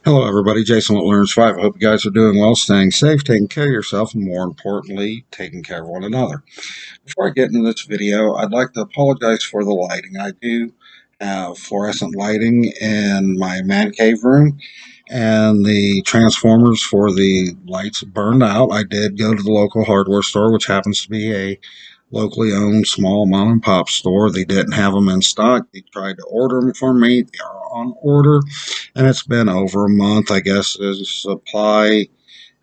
Hello, everybody. Jason Learns 5. I hope you guys are doing well, staying safe, taking care of yourself, and more importantly, taking care of one another. Before I get into this video, I'd like to apologize for the lighting. I do have fluorescent lighting in my man cave room, and the transformers for the lights burned out. I did go to the local hardware store, which happens to be a locally owned small mom and pop store. They didn't have them in stock. They tried to order them for me. They are on order, and it's been over a month. I guess as supply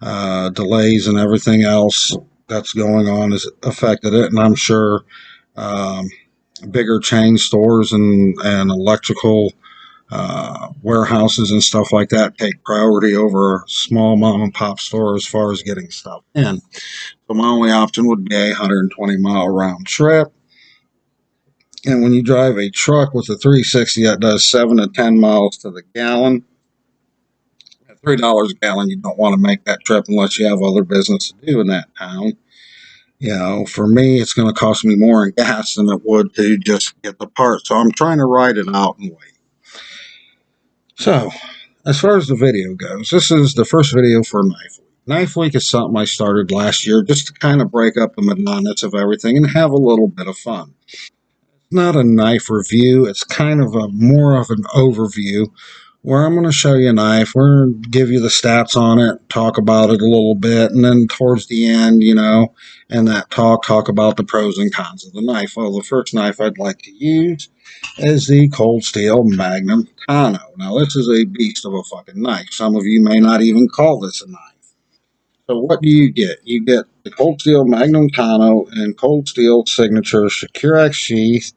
delays and everything else that's going on has affected it, and I'm sure um, bigger chain stores and electrical warehouses and stuff like that take priority over a small mom and pop store as far as getting stuff in. So my only option would be a 120-mile round trip. And when you drive a truck with a 360 that does 7 to 10 miles to the gallon, at $3 a gallon, you don't want to make that trip unless you have other business to do in that town. You know, for me, it's going to cost me more in gas than it would to just get the part. So I'm trying to ride it out and wait. So, as far as the video goes, this is the first video for Knife Week. Knife Week is something I started last year just to kind of break up the monotonous of everything and have a little bit of fun. It's not a knife review, it's kind of a more of an overview where I'm going to show you a knife. We're going to give you the stats on it, talk about it a little bit, and then towards the end, in that talk about the pros and cons of the knife. Well, the first knife I'd like to use is the Cold Steel Magnum Tanto. Now, this is a beast of a fucking knife. Some of you may not even call this a knife. So what do you get? You get the Cold Steel Magnum Tanto and Cold Steel Signature Secure-X sheath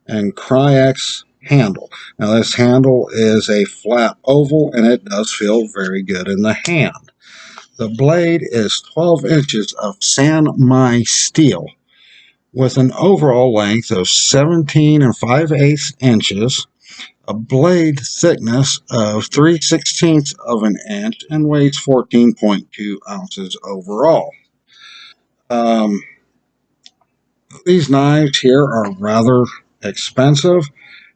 and Cryex handle. Now this handle is a flat oval and it does feel very good in the hand. The blade is 12 inches of San steel with an overall length of 17 and 5/8 inches, a blade thickness of 3/16 of an inch, and weighs 14.2 ounces overall. These knives here are rather expensive.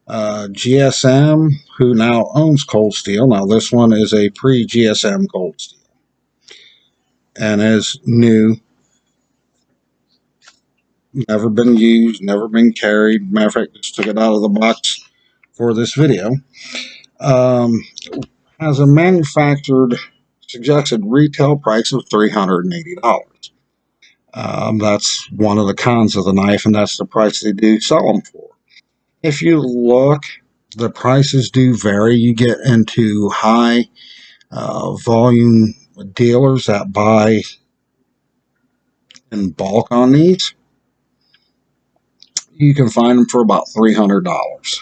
GSM, who now owns Cold Steel. Now, this one is a pre-GSM Cold Steel and is new, never been used, never been carried. Matter of fact, just took it out of the box for this video. Has a manufactured suggested retail price of $380. That's one of the cons of the knife, and that's the price they do sell them for. If you look, the prices do vary. You get into high volume dealers that buy in bulk on these. You can find them for about $300.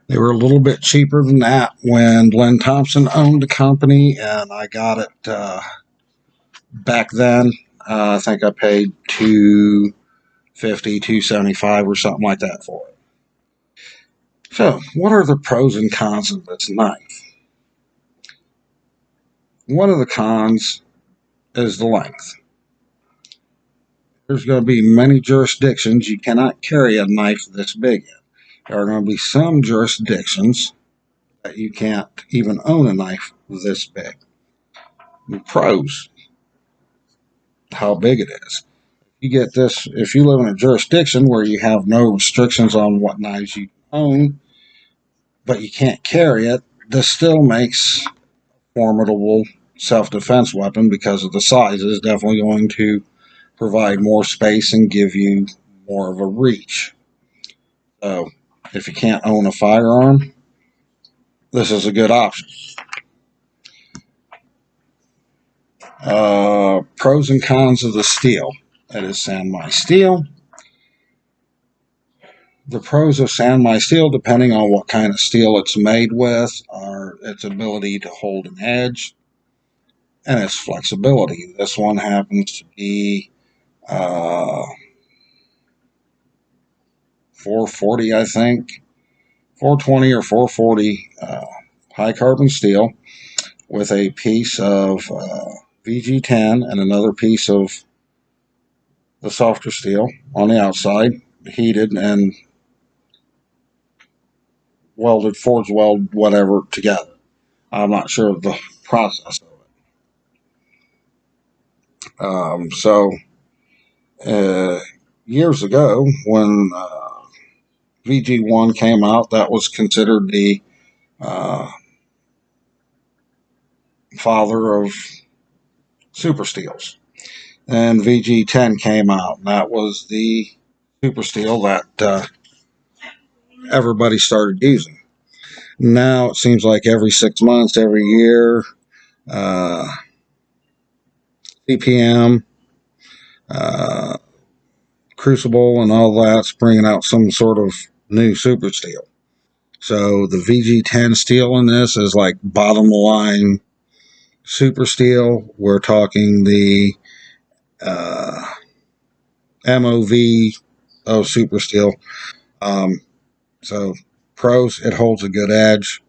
They were a little bit cheaper than that when Glenn Thompson owned the company, and I got it back then. I think I paid $250, $275 or something like that for it. So, what are the pros and cons of this knife? One of the cons is the length. There's going to be many jurisdictions you cannot carry a knife this big in. There are going to be some jurisdictions that you can't even own a knife this big. The pros, how big it is. You get this, if you live in a jurisdiction where you have no restrictions on what knives you can own, but you can't carry it, this still makes a formidable self-defense weapon because of the size. It is definitely going to provide more space and give you more of a reach. So if you can't own a firearm, this is a good option. Pros and cons of the steel. That is Sanmai steel. The pros of Sanmai steel, depending on what kind of steel it's made with, are its ability to hold an edge and its flexibility. This one happens to be 440, I think, 420 or 440 high carbon steel with a piece of VG10 and another piece of the softer steel on the outside, heated and welded, forge weld, whatever, together. I'm not sure of the process of it. Years ago, when VG1 came out, that was considered the uh, father of super steels. And VG10 came out, and that was the super steel that everybody started using. Now it seems like every 6 months, every year, uh, CPM, uh, Crucible, and all that's bringing out some sort of new super steel. So the VG10 steel in this is like bottom line super steel. We're talking the MOV of super steel. Um, so pros, it holds a good edge.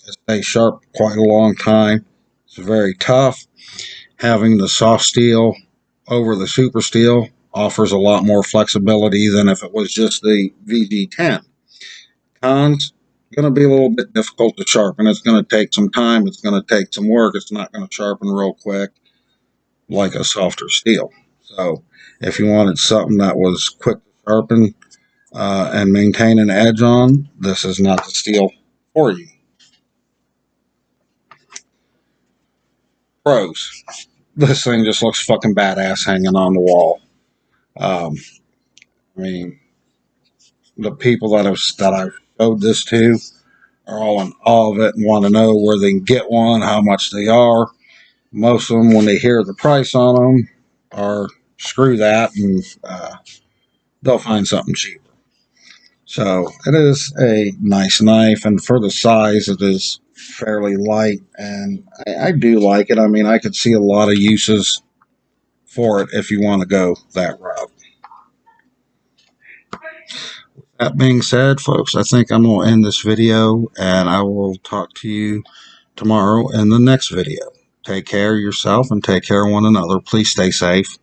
It stays sharp quite a long time. It's very tough. Having the soft steel over the super steel offers a lot more flexibility than if it was just the VG10. Cons, going to be a little bit difficult to sharpen. It's going to take some time. It's going to take some work. It's not going to sharpen real quick like a softer steel. So if you wanted something that was quick to sharpen and maintain an edge on, this is not the steel for you. Pros, this thing just looks fucking badass hanging on the wall. Um, I mean, the people that I've showed this to are all in awe of it and want to know where they can get one, how much they are. Most of them, when they hear the price on them, are screw that, and they'll find something cheaper. So it is a nice knife, and for the size, it is fairly light, and I do like it. I mean, I could see a lot of uses for it if you want to go that route. That being said, folks, I think I'm going to end this video, and I will talk to you tomorrow in the next video. Take care of yourself and take care of one another. Please stay safe.